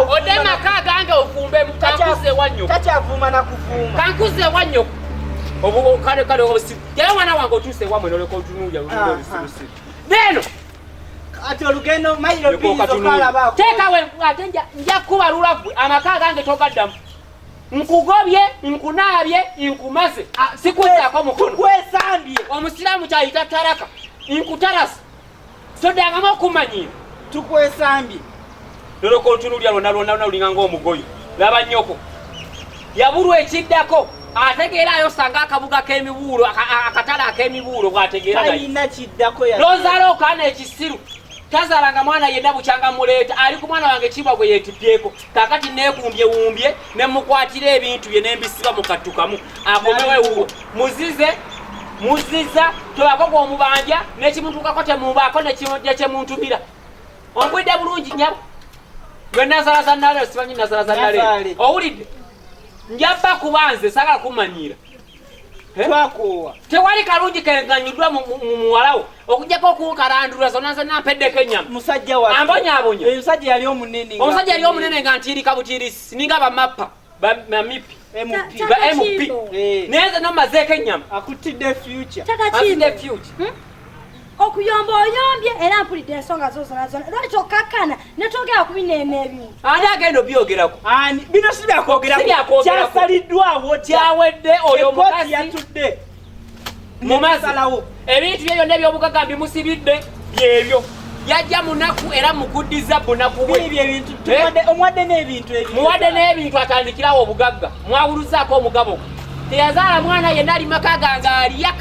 ode maka gange ofumbe mutankuze wanyo tachavuma na kuvuma kankuze wanyo obo kale obusi yala mwana wange otuse wamwe noleko tunuya lusi neno ati olugendo mailo bizo kala bako teka we atenja nja kuba lulavu amaka gange togaddamu nkugobye nkunabye nkumaze sikuza kwa mukono kwesambye omusiramu kyayita taraka nkutarasa todangama okumanyira tukwesambye loloko otunulya lona lulinga ng'omugoyo laba nnyoko yabulwa ekiddako ategeerayo sanga akabuga k'emibuulo akatala ak'emibuulo bw'ategeera talina kiddako lozaala okaana ekisiru tazaalanga mwana yenna bukyanga muleeta ali ku mwana wange kibwa gwe yeetibyeko kakati neekumbye ne mukwatira ebintu bye nembisiba mu kattukamu akomewe muziza tobako gw'omubanja n'ekimuntukako temubaako nekyemuntumira ombwidde bulungi nyabo gwe nazalaza nale simanyi nazalaza nale owulidde njabba kubanze sagala kumanyira twakowa tewali kalungi kenganyuddwa mu muwalawo okujjako okukarandulwa zonna mpeddeko ennyama musajja wa ambonyabonya omusajja yali omunene nga ntiirika butirisi ninga bamappa bamipi MP neze nomazeeko ennyama akutidde future okuyomba oyombye era mpulidde ensonga zozona lwaki okakkana netogera ku bineema ebintu ani agenda obyogerako bino si byakwogerako kyasaliddwawo kyawedde oyo omukazi yatudde mumasalawo ebintu bye byonna ebyobugagga bimusibidde byebyo yajja munaku era mukuddiza bunaku bwe omuwadde n'ebintu muwadde n'ebintu atandikirawo obugagga mwawuluzaako omugabo teyazaala mwana yenna ali maka gange aliya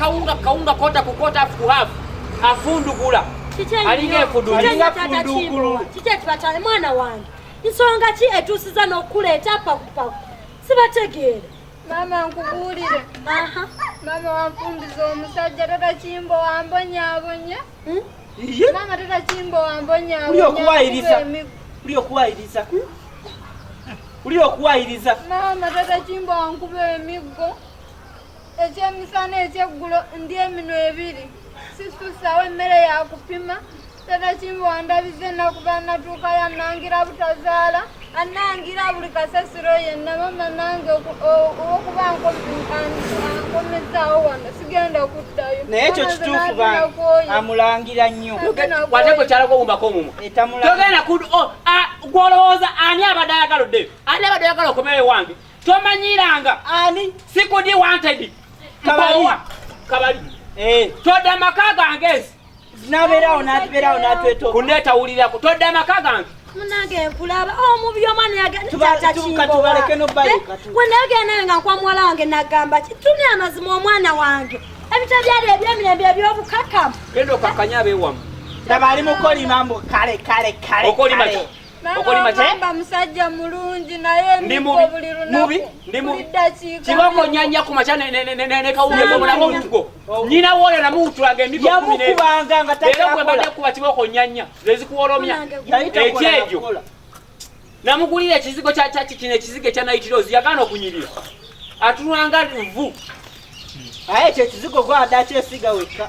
kawunga kota ku kota afukuhafu afundugula alinga enfundugula kikyekibatale mwana wange nsonga ki etuusiza n'okuleeta pakupaku sibategeere mama nkubuulire mama wanfumbiza omusajja tata kimbo wambonyaabonya mama tata kimbo uli okuwayiriza mama tata kimbo wankuba emiggo ekyemisana ekyeggulo ndi emino ebiri sisusawo emmere yakupima tata kimbo wandabize nakuba natuuka yanangira butazaala anangira buli kasasiro yenna mama nange okuba nkomezaawo wano sigenda kuddayo naye ekyo kituufu amulangira nnyo wateko kyalako obumbako omumwa togenda gwolowooza ani abadde ayagaloddeyo ani abadde ayagala okomewo wange tomanyiranga ani sikudi wanted kabawa kabali todda maka gange ezi nabeerawo natwetooka kunetawulirako todda maka gange munange nkulaba omubi omwana yagatubaleke nobayuka wenayogera naye nga nkwa muwala wange nagamba tuni amazima omwana wange ebita byali ebyemirembe ebyobukakamu genda okakanya abeewamu ndaba ali mukolima mbu kale okolima musajja mulungi naye emiko buli lunaku buli ddakiika kiboko nyanya ku maca nekawuleko mulamo omutugo nyina woyo namuwutulanga emiko yamukubanga nga era gwe badde kuba kiboko nyanya lezikuwolomya ekyejo namugulira ekizigo kino ekizigo ekya naitirozi yagaana okunyirira atunanga vu aye ekyo ekizigo gwada akyesiga wekka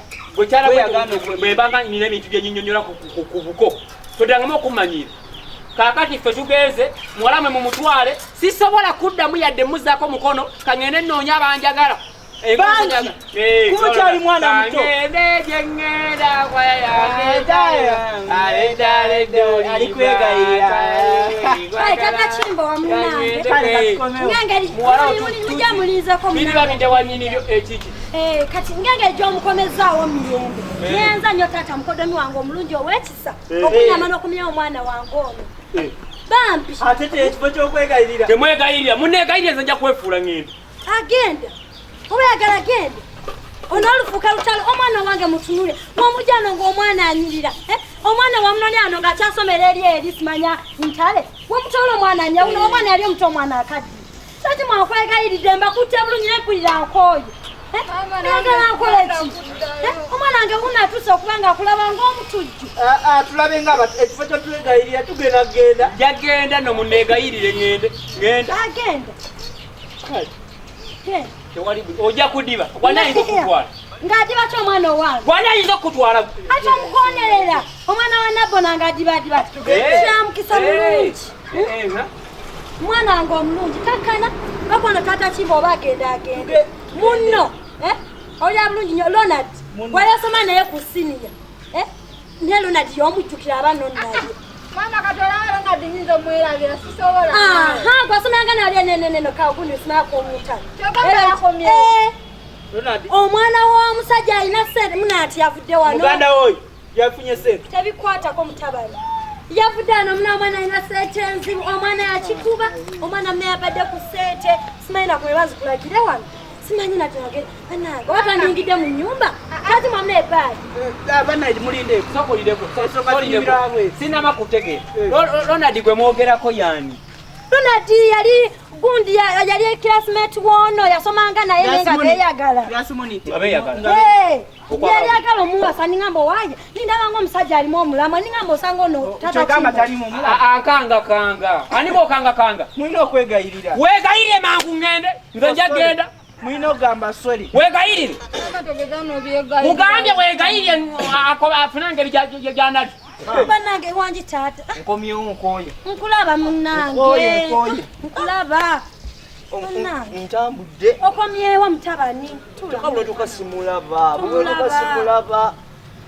bwebanga nina ebintu byenyinyonyola ku buko todangamu okumanyira kakati ffe tugenze muwalamwe mu mutwale sisobola kuddamu yadde muzaako mukono kangende nnoonya abanjagala bangi kumukyali mwana muto alikwegayira tata kimbo wamunange ngengeri mujja mulinzeko biribabindewanyinibyo ekiki kati ngengeri gy'omukomezaawo mirembe nyenza nnyo taata mukodomi wange omulungi ow'ekisa okunyama n'okumyawo omwana wange ono bambi ate tekifo ky'okwegayirira temwegayirira munegayirira nze nja kwefuula ngenda agenda oba yagala agenda ono olufuuka lutalo omwana wange mutunule mwomujjano ng'omwana anyirira omwana wamunoni ano ng'akyasomera eri simanya ntale wamutoola omwana anyawuno omwana yali omuto omwana akaddi sati mwakwegayiridde mbakutte bulungi nekulira nkooyo ayagala nkola ki omwana wange wunaatuuse okuba nga akulaba ng'omutujju tulabe nga ekifo kyotwegayirira tugenda kgenda jagenda no munegayirire ngende ngenda agenda ojja kudiba wani ayinza okutwala ng'adiba ki omwana owange wani ayinza okutwala ate omukonerera omwana wa nabona ng'adibadiba kyamukisa bulungi Mwana wange omulungi kakkana bakono tata Kimbo oba agenda munno oli abulungi nnyo Ronald wayasoma naye ku siniya ne Ronald y'omujjukira abanno naye mama katola Ronald nyinza mweragira sisobola gwasomanga nali neneno kagundi simako omutala kyogamba yakomye Ronald omwana w'omusajja alina ssente munaati yavudde wano muganda oyo yafunye ssente tebikwatako mutabani yavudde wano omwana alina ssente enzibu omwana yakikuba omwana mune yabadde ku ssente simanyi nakumwe bazikulagire wano simanyi natonagere anange watandingidde mu nnyumba kati mwamuna ebbaali abanaidi mulinde sokolideko sinama kutegeera Ronald gwe mwogerako yani Ronald yali gundi yali classmate wono yasomanga naye nenga teyagala yali agala omuwasa ningamba waye nindabanga omusajja alimu omulamu ningamba osanga ono ankanga aniko okanga mulina okwegayirira wegayirire mangu ngende nze njagenda mulina ogamba sorry wegayirire mugambye wegayirire afuna ngeri gyanati banange wangi taata nkomyewo nkoye nkulaba munange nkulaba ntambudde okomyewo mutabani tukabula tukasimulaba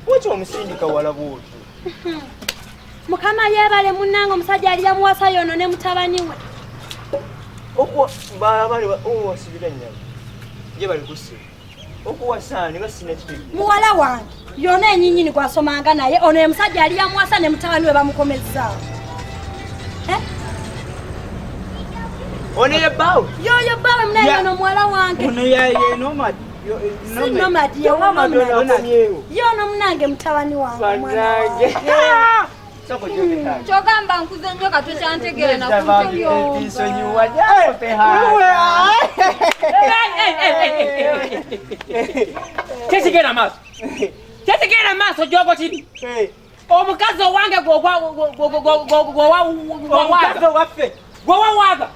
wekyo omusindika wala bwotyo mukama yebale munange omusajja ali yamuwasa yono ne mutabani we wasibira nyama ye bali kusiba okuwasaani nga sina kitego muwala wange yona enyinyini gwasomanga naye ono emusajja ali yamuwasa ne mutabani we bamukomezaawo ono ye bbaawe yoyo bbaawe munaye ono muwala wange ono ye nomad yono munange mutabani wange kyogamba nkuze nnyo katwekyantegeera nakunsonyiwa tesigera maaso jogo kiri omukazi owange gwewawaga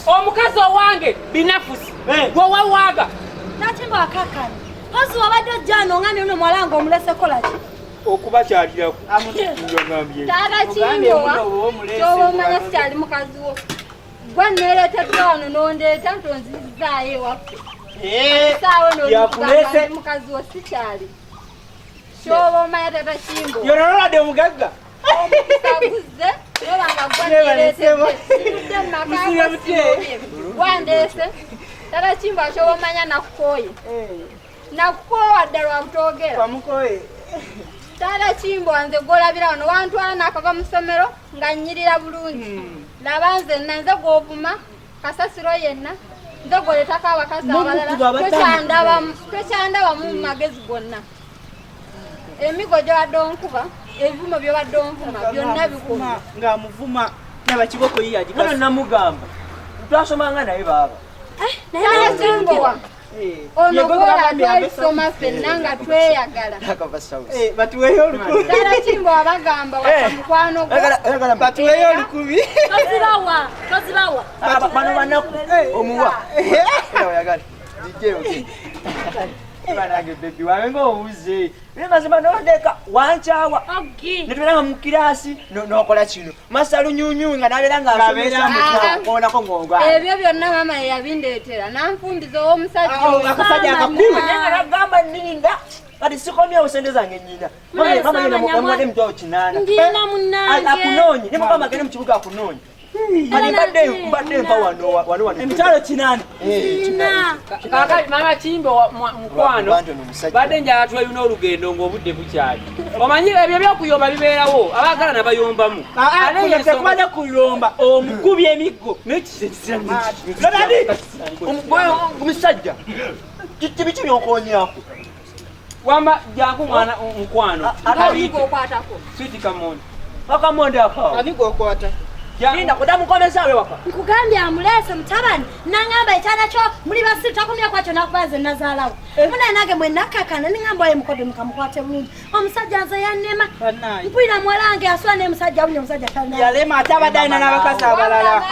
omukazi owange binafusi gwewawaga nakimba wakakana hozi wabadde ojjano ngani ono mwalanga omulesekolaki okuba kyaliraku taata Kimbowa kyoba omanya sikyali mukazi wo gwe neereetedde wano n'ondeeta ntonzizaayo ewaffe saawe noli mukazi wo sikyali kyoba omanya taata Kimbowa yonololadde omugagga omukaguze nobanga gwaneereetedde mumaka gwandeese taata Kimbowa kyoba omanya nakukooye nakukoowa ddala wabutoogera taata Kimbowa nze gwolabira wano wantwala nakava mu ssomero nga nnyirira bulungi laba nze nze gw'ovuma kasasiro yenna nze gwoleetako abakazi abalala tokyandabamu mu magezi gonna emigo gyobadde onkuba ebivumo byobadde onvuma byonna bikuma ng'amuvuma nabakiboko yiyagikano namugamba twasomanga naye baaba taata Kimbowa ono gwolabye soma ffenna nga tweyagala batuweeyo olukumi taata Kimbowa bagamba wasa mukwano gwo batuweeyo olukumi tozibawa bano banaku omuwa oyagala banange bebi wange ng'owuze naye mazima noleka wankyawa netubera mu kirasi nokola kino masalunyunyuwi nga nabeera ngaonako ngongwa ebyo byonna mama yeyabindeetera nanfundiza akasajja akakulu nga nagamba ninda kati sikomyewo sente zange nyina mamanyinamuwadde emitwalo 8 akunonye ne mugamba agende mu kibuga akunonye mbadde mpa wano emitwalo 8 kakati mama Kimbowa mukwano badde njala tweyuna olugendo ng'obudde bukyali omanyi ebyo byokuyomba bibeerawo abaagala nabayombamu tekubadde kuyomba omukubye emiggo omusajja kibiki byonkonyako wamba jangu mwana mukwano okwatako switi kamondi akamonde akawo ani gwokwata linda kudamukomesaawe waka nkugambye amuleese mutabani nangamba ekyana kyo muli basiru takumya kwakyo nakubaze nazaalawo munaye nange mwe nakkakana ningamba oyo mukobe mukamukwate bulungi omusajja nze yannema mpulira muwalange asula naye musajja awulire omusajja talina yalema ate abadde alina n'abakazi abalala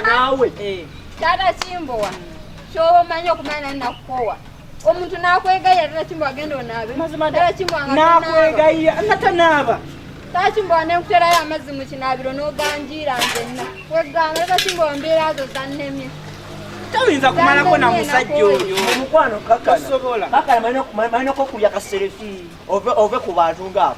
naawe taata Kimbowa kyoba omanyi okumanya nali nakukoowa omuntu nakwegayira taata Kimbowa agenda onaabe nakwegayira natanaaba Tachimbo ne kuterayo amazzi mu kinabiro n'oganjira nzenna. Wegamba leka chimbo mbeera zo zannemye. Tawinza kumalako na musajja oyo. Omukwano kakana. Kakana maneno ko kulya kaserefi. Ove ku bantu ngabo.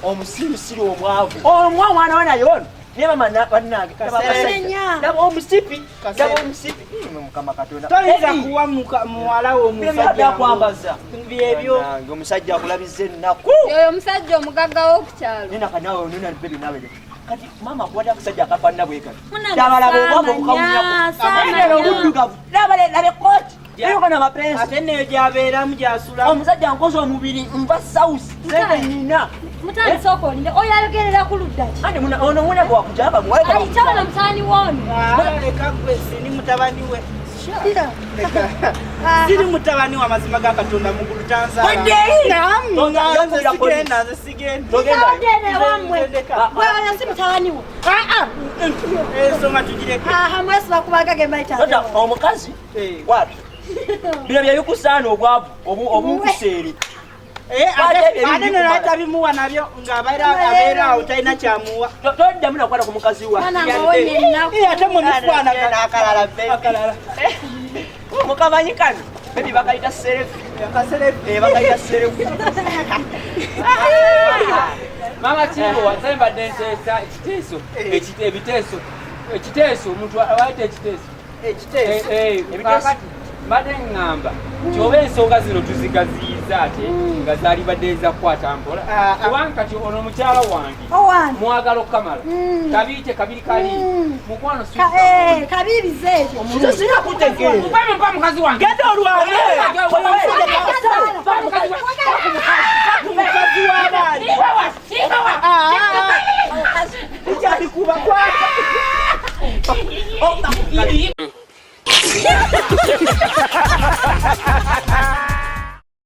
Omusirisiri omwavu. Omwana wana yono. Niba mana banange Kaserenya. Ndabo omusipi. Ndabo omusipi. Mukama Katonda. Tawinza kuwa muwala wo musajja kwambaza. Byebyo. Nange omusajja akulabize nnaku. Oyo omusajja omugagga w'okukyalo. Nina kanawe onuna baby nawe. Kati mama kwada akusajja akafanna bwe kati. Dabala bwako kukamunyako. Amene obuddugavu. Dabale labe coach. Eyo kana mapenzi. Ate ne gyabeeramu gyasula. Omusajja nkoze omubiri mva south. Sente nina. Mutani soko linde oyayogerera ku ludda ki? Ande ono muna bwa kujaba mwale kama. Alichaona mtani wono. Leka gwe sini mutabani we. Siri mutabani wa mazima ga Katonda mu gulu Tanzania. Sigenda. Sigende wamwe. Wewe si mtani wo. Soma tujireke. Mwesi bakubaga ge maita. Tota omukazi. Wapi? Bila bya yukusana obwavu obukuseri. Ate naleta bimuwa nabyo ng'abeera utalina kyamuwa. Todda muna kwata ku mukazi wa. Ate mumufwana akalala akalala. Mukamanyi kano. Baby bakaita serefu. Bakaita serefu. Mama Chimbo wasemba dentesa ekiteeso. Ebiteeso. Ekiteeso omuntu awaite ekiteeso. Ebiteeso. Mbadde ngamba kyoba ensonga zino tuzigaziyiza ate nga zaali badde ezakukwata mpola kubanga kati ono mukyala wange mwagala okukamala kabiite kabiri kali mukwano kabirize ekyo sina kutegeera mpa mukazi wange genda olwange mukazi w'abaali ekyabikuba kwata